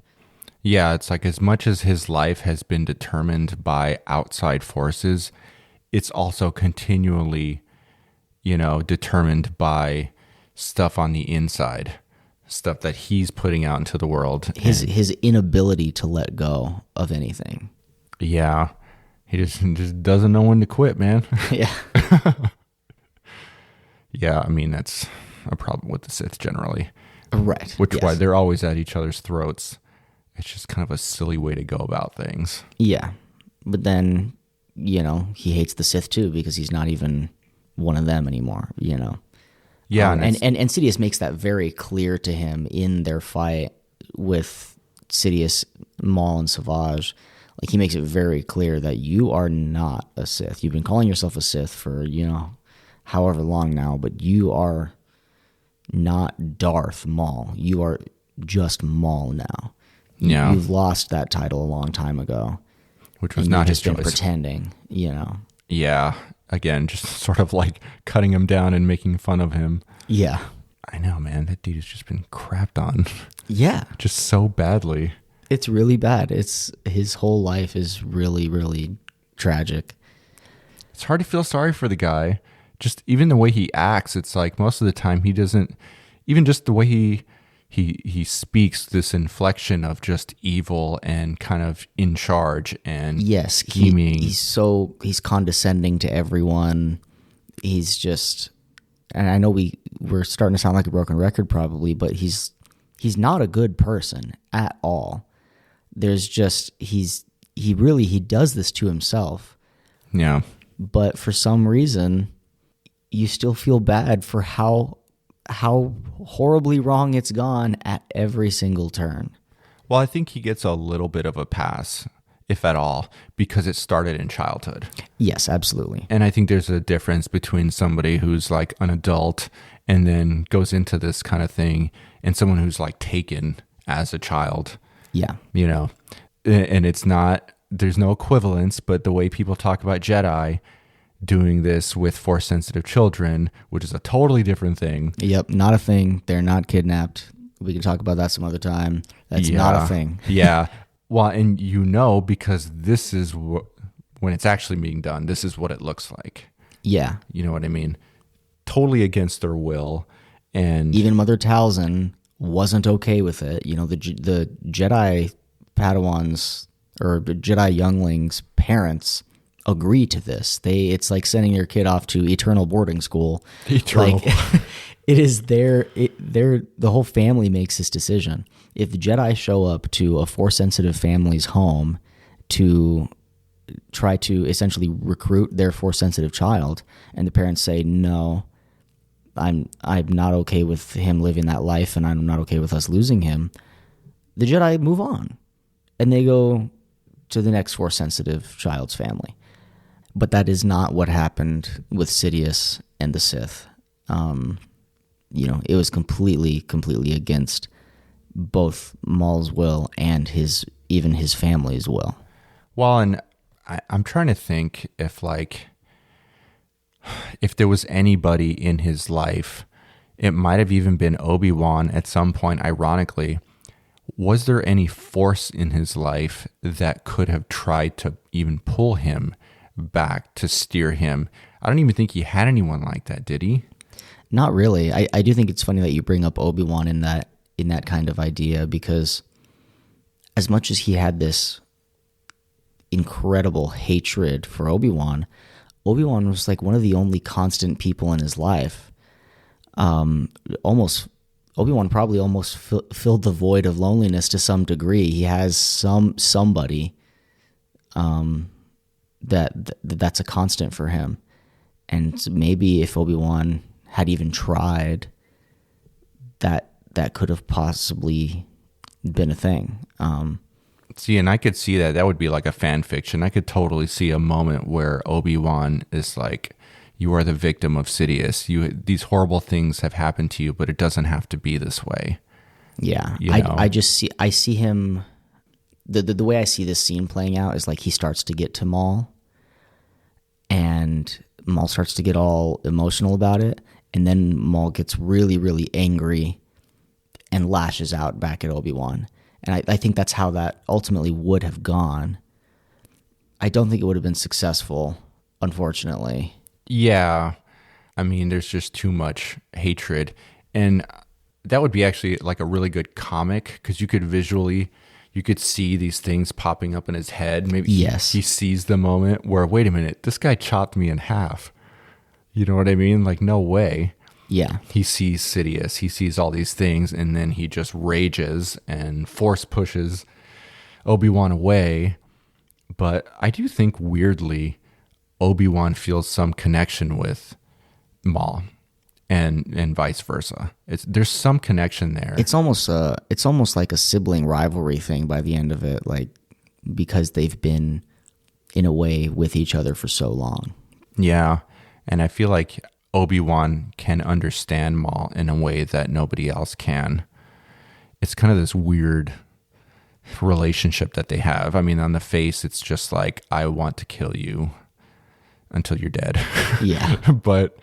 Yeah, it's like as much as his life has been determined by outside forces, it's also continually, determined by stuff on the inside, stuff that he's putting out into the world. His inability to let go of anything. Yeah, he just doesn't know when to quit, man. Yeah. Yeah, I mean, that's a problem with the Sith generally. Right. Which is why they're always at each other's throats. It's just kind of a silly way to go about things. Yeah. But then, he hates the Sith too, because he's not even one of them anymore, Yeah. And Sidious makes that very clear to him in their fight with Sidious, Maul, and Savage. Like, he makes it very clear that you are not a Sith. You've been calling yourself a Sith for, however long now, but you are not Darth Maul. You are just Maul now. Yeah. You've lost that title a long time ago. Which was not his just been choice. pretending, Yeah. Again, just sort of like cutting him down and making fun of him. Yeah. I know, man. That dude has just been crapped on. Yeah. Just so badly. It's really bad. His whole life is really, really tragic. It's hard to feel sorry for the guy. Just even the way he acts, it's like most of the time he doesn't, even just the way he speaks, this inflection of just evil and kind of in charge and scheming. He's condescending to everyone. He's just, and I know we're starting to sound like a broken record probably, but he's not a good person at all. There's just, he does this to himself. Yeah. But for some reason, you still feel bad for how horribly wrong it's gone at every single turn. Well, I think he gets a little bit of a pass, if at all, because it started in childhood. Yes, absolutely. And I think there's a difference between somebody who's like an adult and then goes into this kind of thing and someone who's like taken as a child. Yeah. And it's not, there's no equivalence, but the way people talk about Jedi doing this with Force-sensitive children, which is a totally different thing. Yep, not a thing. They're not kidnapped. We can talk about that some other time. That's not a thing. Yeah. Well, and because this is when it's actually being done, this is what it looks like. Yeah. You know what I mean? Totally against their will. And even Mother Talzin wasn't okay with it. The Jedi Padawans or the Jedi younglings' parents agree to this. It's like sending your kid off to eternal boarding school. Like, it is the whole family makes this decision. If the Jedi show up to a Force-sensitive family's home to try to essentially recruit their Force-sensitive child, and the parents say, no, I'm not okay with him living that life, and I'm not okay with us losing him, the Jedi move on. And they go to the next Force-sensitive child's family. But that is not what happened with Sidious and the Sith. It was completely against both Maul's will and his family's will. Well, and I'm trying to think if there was anybody in his life, it might have even been Obi-Wan at some point, ironically. Was there any force in his life that could have tried to even pull him back, to steer him? I don't even think he had anyone like that, did he? Not really. I do think it's funny that you bring up Obi-Wan in that kind of idea, because as much as he had this incredible hatred for Obi-Wan was like one of the only constant people in his life. Obi-Wan probably almost filled the void of loneliness to some degree. He has somebody that's a constant for him. And maybe if Obi-Wan had even tried, that could have possibly been a thing. See, and I could see that. That would be like a fan fiction. I could totally see a moment where Obi-Wan is like, you are the victim of Sidious. These horrible things have happened to you, but it doesn't have to be this way. Yeah. You know? I see him, the way I see this scene playing out is like he starts to get to Maul, and Maul starts to get all emotional about it, and then Maul gets really, really angry and lashes out back at Obi-Wan. And I think that's how that ultimately would have gone. I don't think it would have been successful, unfortunately. Yeah. I mean, there's just too much hatred. And that would be actually like a really good comic, because you could see these things popping up in his head. Maybe yes. he sees the moment where, wait a minute, this guy chopped me in half. You know what I mean? Like, no way. Yeah. He sees Sidious, he sees all these things, and then he just rages and force pushes Obi-Wan away. But I do think, weirdly, Obi-Wan feels some connection with Maul, and vice versa. There's some connection there. It's almost like a sibling rivalry thing by the end of it, like, because they've been in a way with each other for so long. Yeah, and I feel like Obi-Wan can understand Maul in a way that nobody else can. It's kind of this weird relationship that they have. I mean, on the face, it's just like, I want to kill you until you're dead. Yeah. But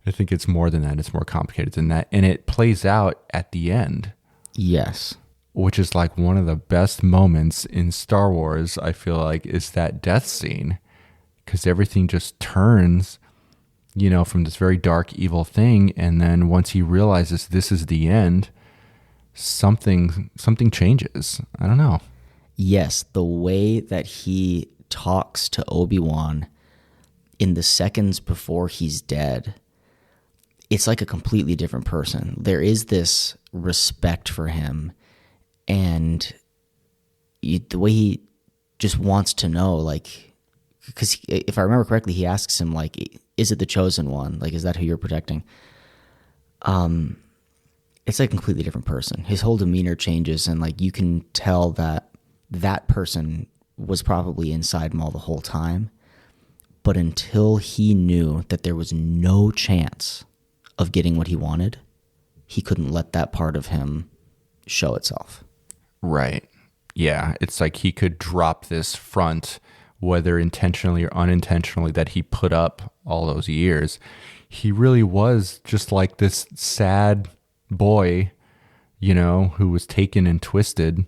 I think it's more than that. It's more complicated than that. And it plays out at the end. Yes. Which is like one of the best moments in Star Wars, I feel like, is that death scene. Because everything just turns, from this very dark, evil thing. And then once he realizes this is the end, something changes. I don't know. Yes, the way that he talks to Obi-Wan in the seconds before he's dead, it's like a completely different person. There is this respect for him, and the way he just wants to know, like, because if I remember correctly, he asks him, like, is it the chosen one? Like, is that who you're protecting? It's like a completely different person. His whole demeanor changes, and like you can tell that person was probably inside Maul the whole time. But until he knew that there was no chance of getting what he wanted, he couldn't let that part of him show itself. Right. Yeah. It's like he could drop this front, whether intentionally or unintentionally, that he put up all those years. He really was just like this sad boy, who was taken and twisted.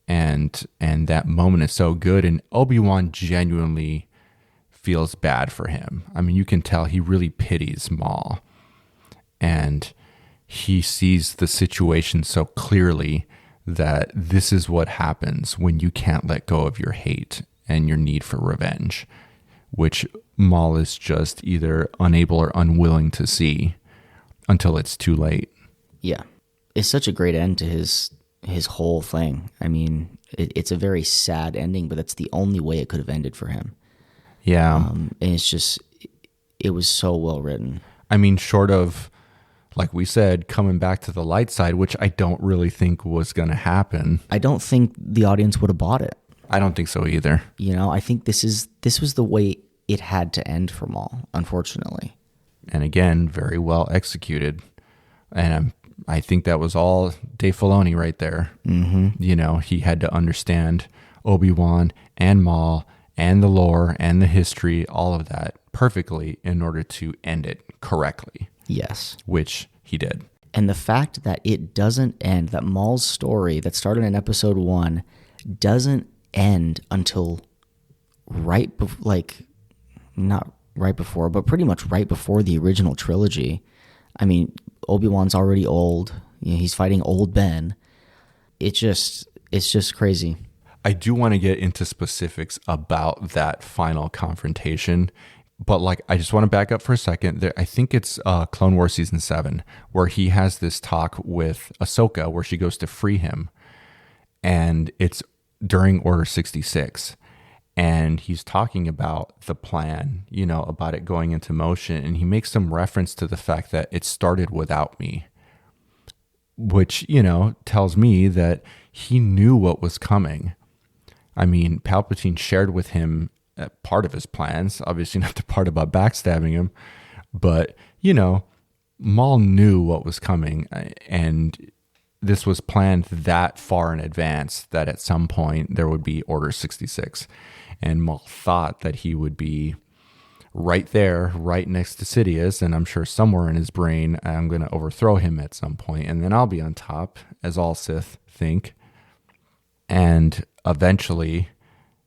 And that moment is so good. And Obi-Wan genuinely feels bad for him. I mean, you can tell he really pities Maul. And he sees the situation so clearly that this is what happens when you can't let go of your hate and your need for revenge, which Maul is just either unable or unwilling to see until it's too late. Yeah. It's such a great end to his whole thing. I mean, it's a very sad ending, but that's the only way it could have ended for him. Yeah. And it's just, it was so well written. I mean, short of, like we said, coming back to the light side, which I don't really think was going to happen. I don't think the audience would have bought it. I don't think so either. I think this was the way it had to end for Maul, unfortunately. And again, very well executed. And I think that was all Dave Filoni right there. Mm-hmm. He had to understand Obi-Wan and Maul and the lore and the history, all of that perfectly in order to end it correctly. Yes. Which he did. And the fact that it doesn't end, that Maul's story that started in episode 1 doesn't end until not right before, but pretty much right before the original trilogy. I mean, Obi-Wan's already old. He's fighting old Ben. It's just crazy. I do want to get into specifics about that final confrontation, but like I just want to back up for a second. I think it's Clone Wars Season 7, where he has this talk with Ahsoka where she goes to free him, and it's during Order 66. And he's talking about the plan, about it going into motion. And he makes some reference to the fact that it started without me, which, tells me that he knew what was coming. I mean, Palpatine shared with him part of his plans, obviously not the part about backstabbing him, but, Maul knew what was coming. And this was planned that far in advance that at some point there would be Order 66. And Maul thought that he would be right there, right next to Sidious, and I'm sure somewhere in his brain, I'm going to overthrow him at some point, and then I'll be on top, as all Sith think. And eventually,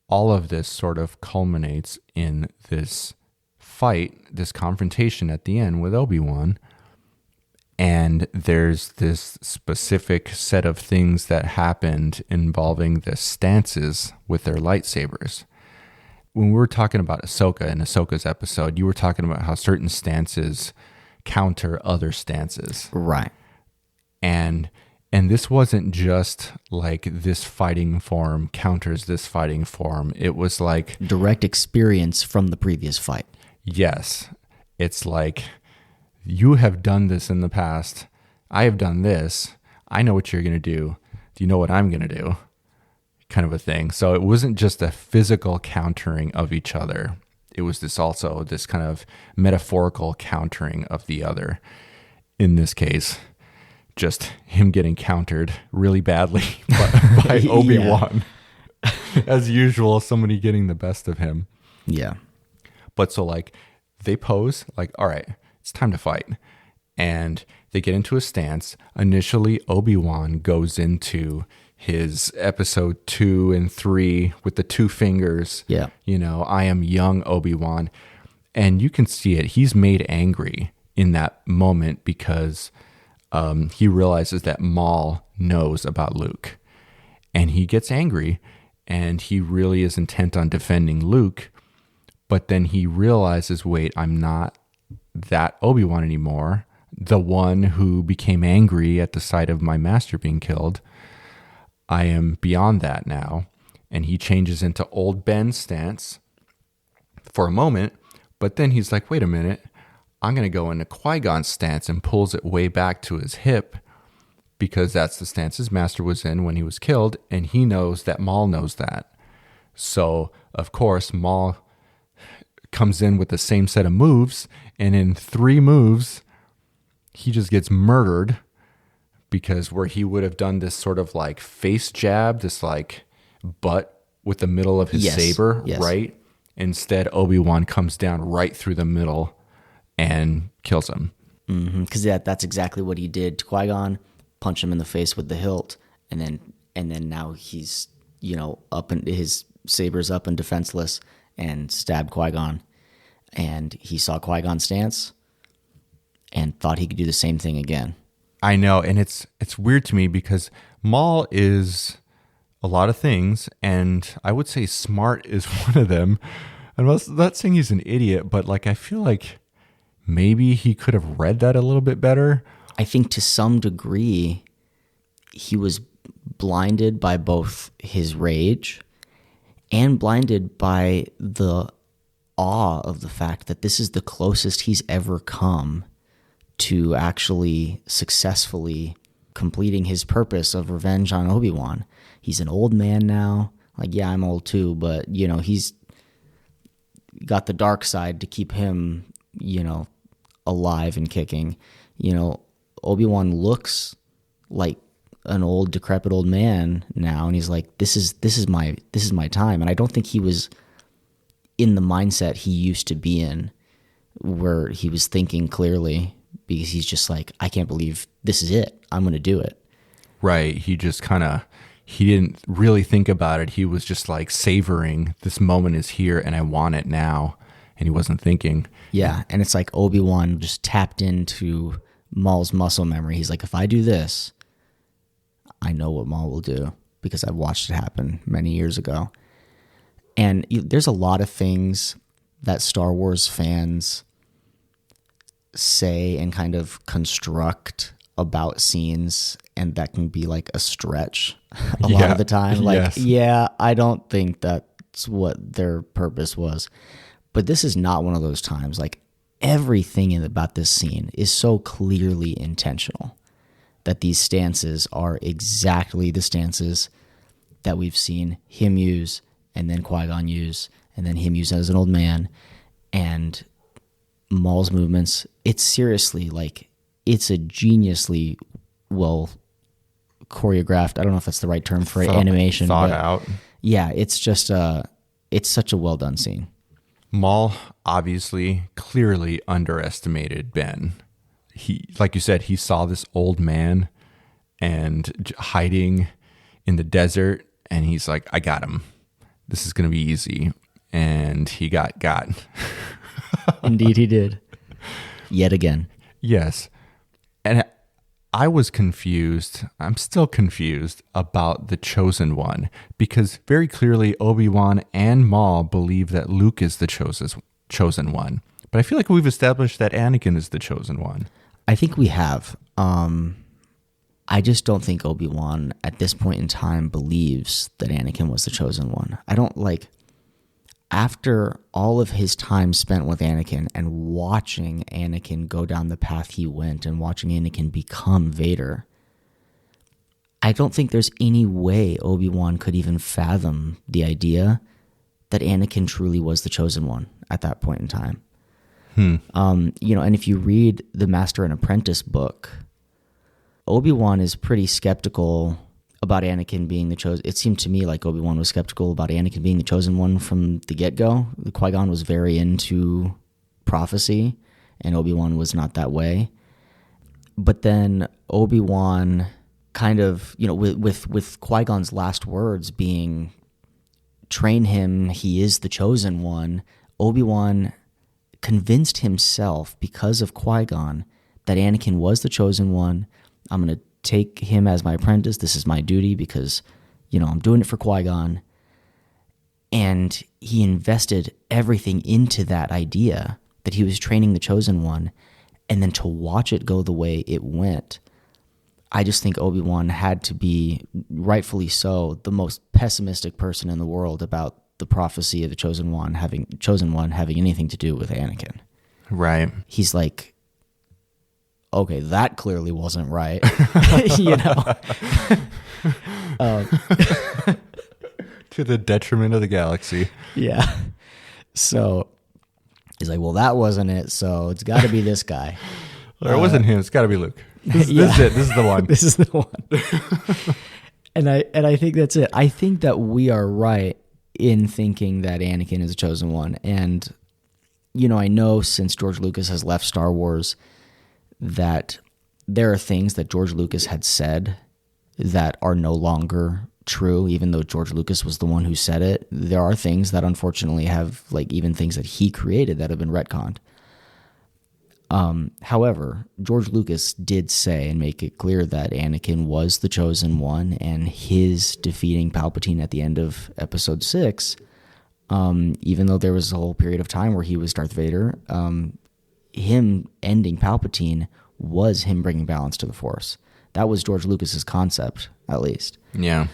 all of this sort of culminates in this fight, this confrontation at the end with Obi-Wan. And there's this specific set of things that happened involving the stances with their lightsabers. When we were talking about Ahsoka in Ahsoka's episode, you were talking about how certain stances counter other stances. Right. And this wasn't just like this fighting form counters this fighting form. It was like direct experience from the previous fight. Yes. It's like, you have done this in the past. I have done this. I know what you're going to do. Do you know what I'm going to do? Kind of a thing. So it wasn't just a physical countering of each other. It was this kind of metaphorical countering of the other. In this case, just him getting countered really badly by Obi-Wan. As usual, somebody getting the best of him. Yeah. But so like they pose like, all right, it's time to fight. And they get into a stance. Initially, Obi-Wan goes into his episode 2 and 3 with the 2 fingers. Yeah. I am young Obi-Wan. And you can see it. He's made angry in that moment because he realizes that Maul knows about Luke. And he gets angry and he really is intent on defending Luke. But then he realizes, wait, I'm not that Obi-Wan anymore. The one who became angry at the sight of my master being killed. I am beyond that now. And he changes into old Ben's stance for a moment, but then he's like, wait a minute, I'm going to go into Qui-Gon's stance, and pulls it way back to his hip because that's the stance his master was in when he was killed, and he knows that Maul knows that. So, of course, Maul comes in with the same set of moves, and in 3 moves, he just gets murdered. Because where he would have done this sort of like face jab, this like butt with the middle of his saber, right? Instead, Obi-Wan comes down right through the middle and kills him. Because that's exactly what he did to Qui-Gon, punch him in the face with the hilt, and then now he's up and his saber's up and defenseless, and stabbed Qui-Gon, and he saw Qui-Gon's stance and thought he could do the same thing again. I know, and it's weird to me because Maul is a lot of things, and I would say smart is one of them. I'm not saying he's an idiot, but like I feel like maybe he could have read that a little bit better. I think to some degree he was blinded by both his rage and blinded by the awe of the fact that this is the closest he's ever come to actually successfully completing his purpose of revenge on Obi-Wan. He's an old man now. Like, yeah, I'm old too, but, he's got the dark side to keep him, alive and kicking. Obi-Wan looks like an old, decrepit old man now, and he's like, this is my time. And I don't think he was in the mindset he used to be in, where he was thinking clearly, because he's just like, I can't believe this is it. I'm going to do it. Right. He just he didn't really think about it. He was just like savoring this moment is here and I want it now. And he wasn't thinking. Yeah. And it's like Obi-Wan just tapped into Maul's muscle memory. He's like, if I do this, I know what Maul will do because I've watched it happen many years ago. And there's a lot of things that Star Wars fans say and kind of construct about scenes, and that can be like a stretch a lot of the time. Like, yeah, I don't think that's what their purpose was. But this is not one of those times. Like, everything about this scene is so clearly intentional that these stances are exactly the stances that we've seen him use, and then Qui-Gon use, and then him use as an old man, and Maul's movements. It's seriously like, it's a geniusly well choreographed. I don't know if that's the right term for animation. Thought out. Yeah, it's just it's such a well done scene. Maul obviously clearly underestimated Ben. He, like you said, he saw this old man and hiding in the desert, and he's like, I got him. This is going to be easy. And he got. Indeed he did. Yet again. Yes. And I was confused. I'm still confused about the Chosen One, because very clearly Obi-Wan and Maul believe that Luke is the chosen one. But I feel like we've established that Anakin is the Chosen One. I think we have. I just don't think Obi-Wan at this point in time believes that Anakin was the Chosen One. I don't like, after all of his time spent with Anakin and watching Anakin go down the path he went and watching Anakin become Vader, I don't think there's any way Obi-Wan could even fathom the idea that Anakin truly was the Chosen One at that point in time. And if you read the Master and Apprentice book, Obi-Wan is pretty skeptical about Anakin being the chosen. It seemed to me like Obi-Wan was skeptical about Anakin being the Chosen One from the get-go. Qui-Gon was very into prophecy, and Obi-Wan was not that way. But then Obi-Wan kind of, with Qui-Gon's last words being, train him, he is the Chosen One, Obi-Wan convinced himself, because of Qui-Gon, that Anakin was the Chosen One. I'm going to take him as my apprentice. This is my duty because, I'm doing it for Qui-Gon. And he invested everything into that idea that he was training the Chosen One. And then to watch it go the way it went, I just think Obi-Wan had to be, rightfully so, the most pessimistic person in the world about the prophecy of the Chosen One having anything to do with Anakin. Right. He's like, okay, that clearly wasn't right. To the detriment of the galaxy. Yeah. So he's like, well, that wasn't it, so it's got to be this guy. Or it wasn't him. It's got to be Luke. This is it. This is the one. This is the one. And I think that's it. I think that we are right in thinking that Anakin is the Chosen One. And, I know since George Lucas has left Star Wars that there are things that George Lucas had said that are no longer true, even though George Lucas was the one who said it. There are things that unfortunately have, even things that he created that have been retconned. However, George Lucas did say and make it clear that Anakin was the Chosen One, and his defeating Palpatine at the end of Episode 6, even though there was a whole period of time where he was Darth Vader, him ending Palpatine was him bringing balance to the Force. That was George Lucas's concept, at least. Yeah.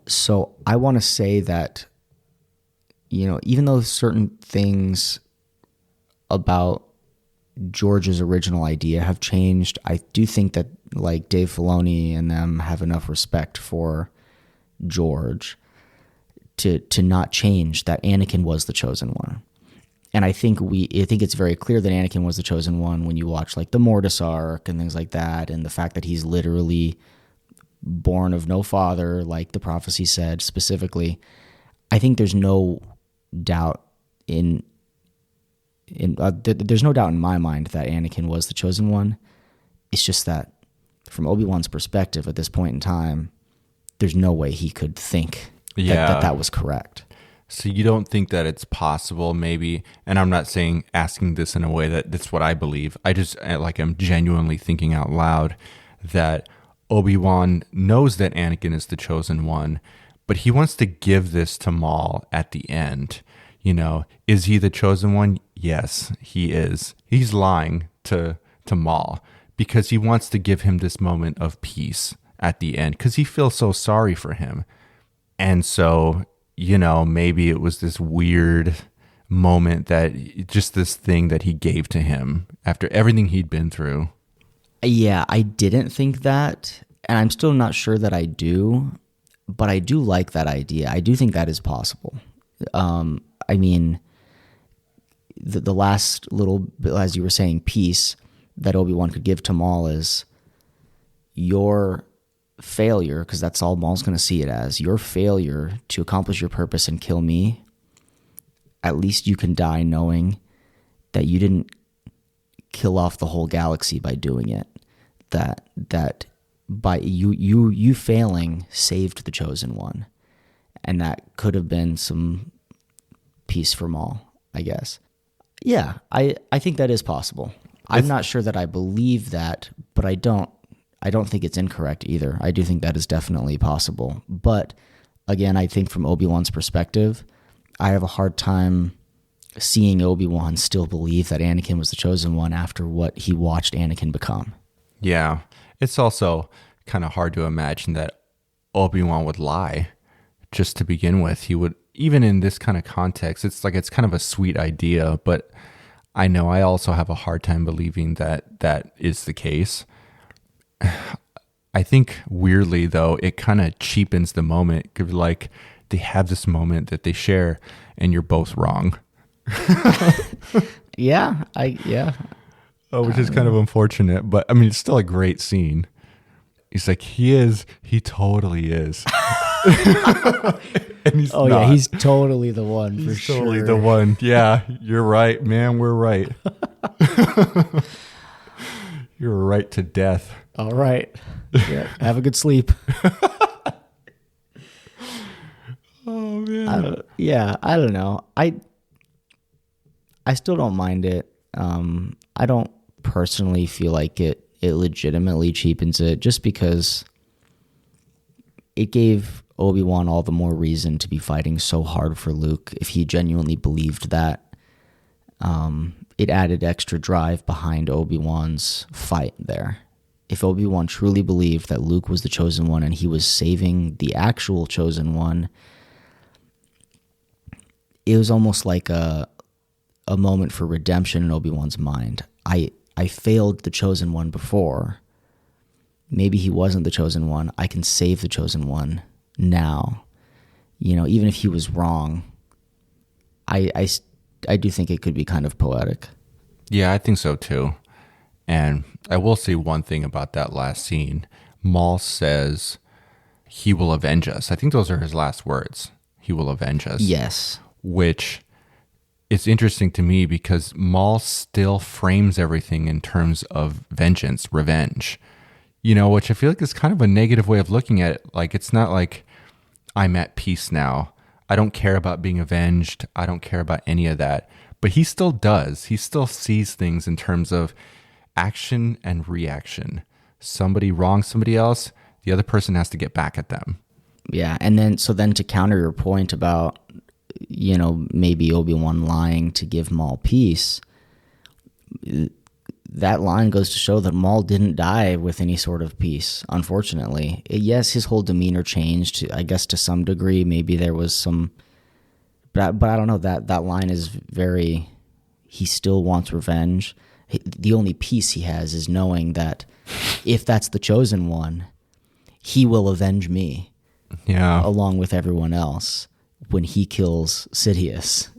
So I want to say that, even though certain things about George's original idea have changed, I do think that Dave Filoni and them have enough respect for George to not change that Anakin was the Chosen One. And I think it's very clear that Anakin was the Chosen One when you watch the Mortis arc and things like that, and the fact that he's literally born of no father, like the prophecy said specifically. I think there's no doubt there's no doubt in my mind that Anakin was the Chosen One. It's just that from Obi-Wan's perspective at this point in time, there's no way he could think that was correct. So you don't think that it's possible, maybe, and I'm not saying asking this in a way that's what I believe. I'm genuinely thinking out loud that Obi-Wan knows that Anakin is the chosen one, but he wants to give this to Maul at the end. Is he the chosen one? Yes, he is. He's lying to Maul because he wants to give him this moment of peace at the end because he feels so sorry for him. And so, maybe it was this weird moment just this thing that he gave to him after everything he'd been through. Yeah, I didn't think that, and I'm still not sure that I do, but I do like that idea. I do think that is possible. I mean, the last little bit, as you were saying, piece that Obi-Wan could give to Maul is your failure, because that's all Maul's going to see it as, your failure to accomplish your purpose and kill me. At least you can die knowing that you didn't kill off the whole galaxy by doing it. That by you failing saved the chosen one, and that could have been some peace for Maul, I guess. Yeah, I think that is possible. I'm not sure that I believe that, but I don't think it's incorrect either. I do think that is definitely possible. But again, I think from Obi-Wan's perspective, I have a hard time seeing Obi-Wan still believe that Anakin was the chosen one after what he watched Anakin become. Yeah, it's also kind of hard to imagine that Obi-Wan would lie just to begin with. He would, even in this kind of context, it's kind of a sweet idea, but I know I also have a hard time believing that is the case. I think weirdly though, it kind of cheapens the moment. Like they have this moment that they share and you're both wrong. Yeah. Which is kind of unfortunate, but I mean, it's still a great scene. He's like, he totally is. And he's not. Yeah, he's totally the one for He's sure. totally the one. Yeah, you're right, man. We're right. You're right to death. All right. Yeah, have a good sleep. Oh man. I don't know. I still don't mind it. I don't personally feel like it legitimately cheapens it, just because it gave Obi-Wan all the more reason to be fighting so hard for Luke if he genuinely believed that. It added extra drive behind Obi-Wan's fight there. If Obi-Wan truly believed that Luke was the chosen one and he was saving the actual chosen one, it was almost like a moment for redemption in Obi-Wan's mind. I failed the chosen one before. Maybe he wasn't the chosen one. I can save the chosen one now. Even if he was wrong, I do think it could be kind of poetic. Yeah, I think so too. And I will say one thing about that last scene. Maul says he will avenge us. I think those are his last words. He will avenge us. Yes. Which is interesting to me because Maul still frames everything in terms of vengeance, revenge. Which I feel like is kind of a negative way of looking at it. Like, it's not like I'm at peace now. I don't care about being avenged. I don't care about any of that. But he still does. He still sees things in terms of action and reaction. Somebody wrongs somebody else, the other person has to get back at them. Yeah, and then to counter your point about, maybe Obi-Wan lying to give Maul peace, that line goes to show that Maul didn't die with any sort of peace, unfortunately. Yes, his whole demeanor changed, I guess, to some degree. Maybe there was some... But I don't know, that line is very... He still wants revenge. The only peace he has is knowing that if that's the chosen one, he will avenge me. Yeah. Along with everyone else when he kills Sidious,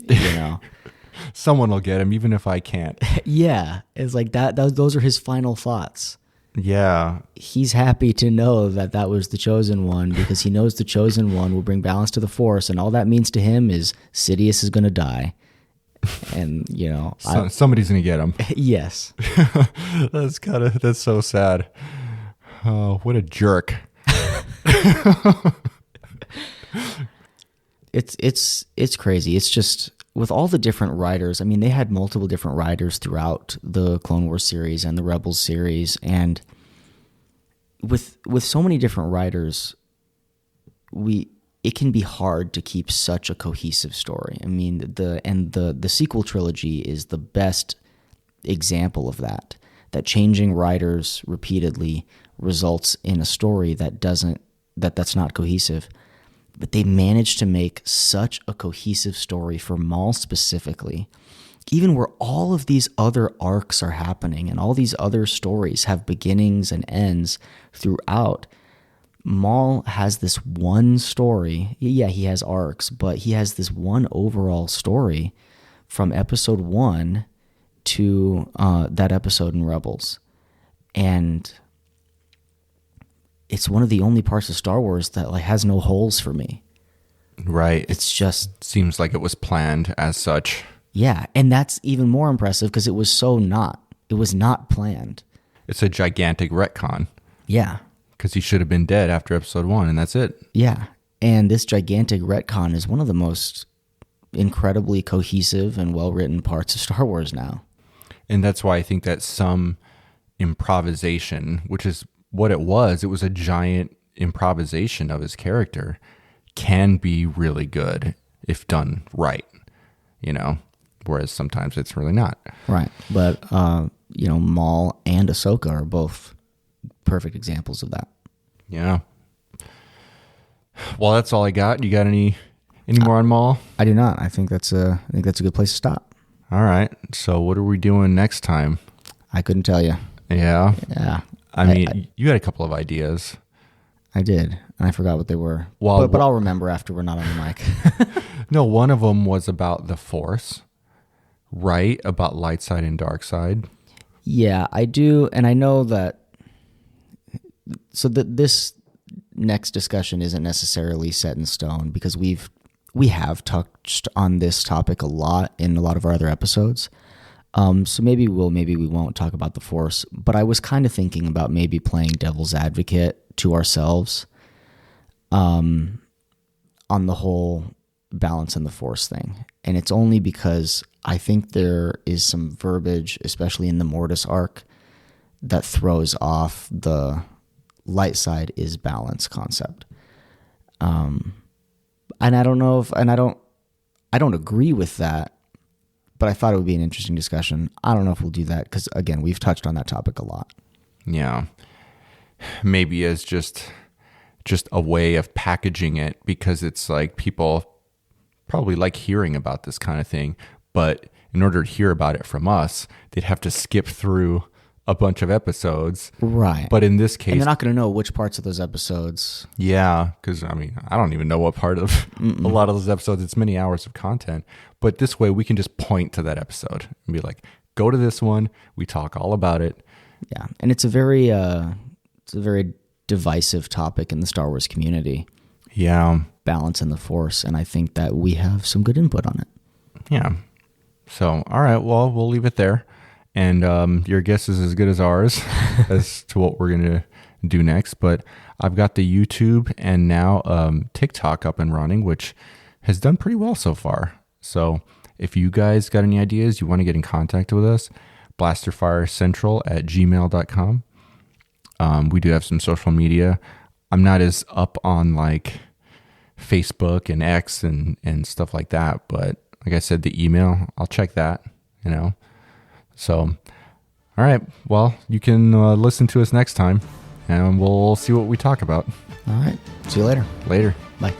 Someone will get him, even if I can't. Yeah, it's like that. Those are his final thoughts. Yeah. He's happy to know that was the chosen one because he knows the chosen one will bring balance to the Force, and all that means to him is Sidious is going to die. And, somebody's going to get him. Yes. That's so sad. Oh, what a jerk. It's crazy. It's just with all the different writers. I mean, they had multiple different writers throughout the Clone Wars series and the Rebels series, and with so many different writers, it can be hard to keep such a cohesive story. I mean, the sequel trilogy is the best example of that. That changing writers repeatedly results in a story that's not cohesive. But they managed to make such a cohesive story for Maul specifically, even where all of these other arcs are happening and all these other stories have beginnings and ends throughout. Maul has this one story. Yeah, he has arcs, but he has this one overall story from episode 1 to that episode in Rebels. And it's one of the only parts of Star Wars that like has no holes for me. Right. It's just seems like it was planned as such. Yeah, and that's even more impressive because it was not planned. It's a gigantic retcon. Yeah. Because he should have been dead after episode 1, and that's it. Yeah. And this gigantic retcon is one of the most incredibly cohesive and well-written parts of Star Wars now. And that's why I think that some improvisation, which is what it was a giant improvisation of his character, can be really good if done right, whereas sometimes it's really not. Right. But, Maul and Ahsoka are both perfect examples of that. Yeah. Well, that's all I got. You got any more on Maul? I do not. I think that's a good place to stop. All right. So what are we doing next time? I couldn't tell you. Yeah. Yeah. I mean, you had a couple of ideas. I did, and I forgot what they were. Well, but I'll remember after we're not on the mic. No, one of them was about the Force, right? About light side and dark side. Yeah, I do, and I know that. So this next discussion isn't necessarily set in stone because we have touched on this topic a lot in a lot of our other episodes. So maybe we won't talk about the Force, but I was kind of thinking about maybe playing devil's advocate to ourselves on the whole balance in the Force thing. And it's only because I think there is some verbiage, especially in the Mortis arc, that throws off the light side is balance concept. And I don't know if, and I don't agree with that, but I thought it would be an interesting discussion. I don't know if we'll do that because, again, we've touched on that topic a lot. Yeah. Maybe as just a way of packaging it, because it's like people probably like hearing about this kind of thing, but in order to hear about it from us, they'd have to skip through a bunch of episodes. Right. But in this case... And they're not going to know which parts of those episodes. Yeah, because, I mean, I don't even know what part of a lot of those episodes. It's many hours of content. But this way, we can just point to that episode and be like, go to this one. We talk all about it. Yeah, and it's a very divisive topic in the Star Wars community. Yeah. Balance in the Force, and I think that we have some good input on it. Yeah. So, all right, well, we'll leave it there. And your guess is as good as ours as to what we're going to do next. But I've got the YouTube and now TikTok up and running, which has done pretty well so far. So if you guys got any ideas, you want to get in contact with us, blasterfirecentral@gmail.com. We do have some social media. I'm not as up on like Facebook and X and stuff like that. But like I said, the email, I'll check that, So, all right. Well, you can listen to us next time, and we'll see what we talk about. All right. See you later. Later. Bye.